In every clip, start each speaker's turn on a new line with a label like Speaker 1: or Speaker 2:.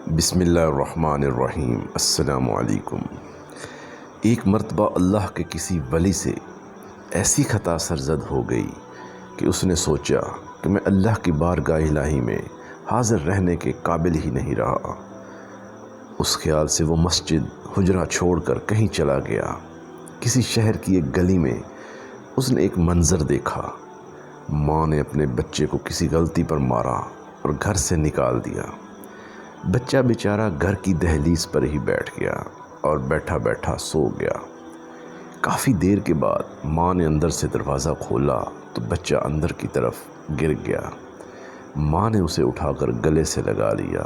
Speaker 1: بسم اللہ الرحمن الرحیم۔ السلام علیکم۔ ایک مرتبہ اللہ کے کسی ولی سے ایسی خطا سرزد ہو گئی کہ اس نے سوچا کہ میں اللہ کی بارگاہ الہی میں حاضر رہنے کے قابل ہی نہیں رہا۔ اس خیال سے وہ مسجد حجرہ چھوڑ کر کہیں چلا گیا۔ کسی شہر کی ایک گلی میں اس نے ایک منظر دیکھا۔ ماں نے اپنے بچے کو کسی غلطی پر مارا اور گھر سے نکال دیا۔ بچہ بیچارہ گھر کی دہلیز پر ہی بیٹھ گیا اور بیٹھا بیٹھا سو گیا۔ کافی دیر کے بعد ماں نے اندر سے دروازہ کھولا تو بچہ اندر کی طرف گر گیا۔ ماں نے اسے اٹھا کر گلے سے لگا لیا۔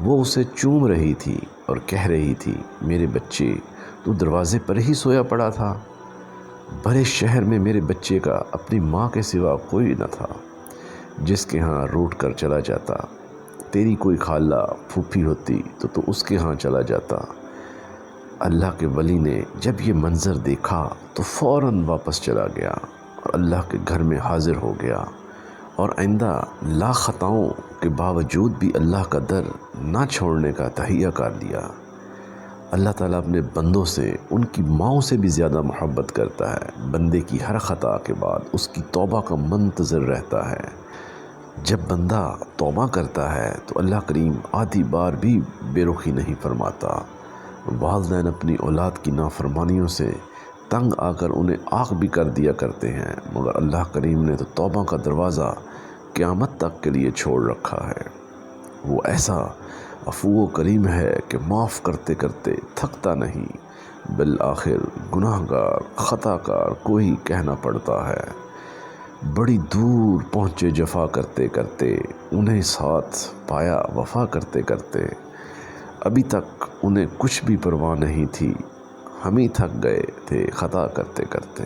Speaker 1: وہ اسے چوم رہی تھی اور کہہ رہی تھی، میرے بچے، تو دروازے پر ہی سویا پڑا تھا۔ بڑے شہر میں میرے بچے کا اپنی ماں کے سوا کوئی نہ تھا جس کے ہاں روٹ کر چلا جاتا۔ تیری کوئی خالہ پھوپھی ہوتی تو اس کے ہاں چلا جاتا۔ اللہ کے ولی نے جب یہ منظر دیکھا تو فوراً واپس چلا گیا اور اللہ کے گھر میں حاضر ہو گیا، اور آئندہ لاکھ خطاؤں کے باوجود بھی اللہ کا در نہ چھوڑنے کا تہیہ کر لیا۔ اللہ تعالیٰ اپنے بندوں سے ان کی ماؤں سے بھی زیادہ محبت کرتا ہے۔ بندے کی ہر خطا کے بعد اس کی توبہ کا منتظر رہتا ہے۔ جب بندہ توبہ کرتا ہے تو اللہ کریم آدھی بار بھی بے رخی نہیں فرماتا۔ والدین اپنی اولاد کی نافرمانیوں سے تنگ آ کر انہیں عاق بھی کر دیا کرتے ہیں، مگر اللہ کریم نے تو توبہ کا دروازہ قیامت تک کے لیے چھوڑ رکھا ہے۔ وہ ایسا عفو و کریم ہے کہ معاف کرتے کرتے تھکتا نہیں، بالآخر گناہ گار خطا کار کو ہی کہنا پڑتا ہے۔ بڑی دور پہنچے جفا کرتے کرتے، انہیں ساتھ پایا وفا کرتے کرتے۔ ابھی تک انہیں کچھ بھی پرواہ نہیں تھی، ہم ہی تھک گئے تھے خطا کرتے کرتے۔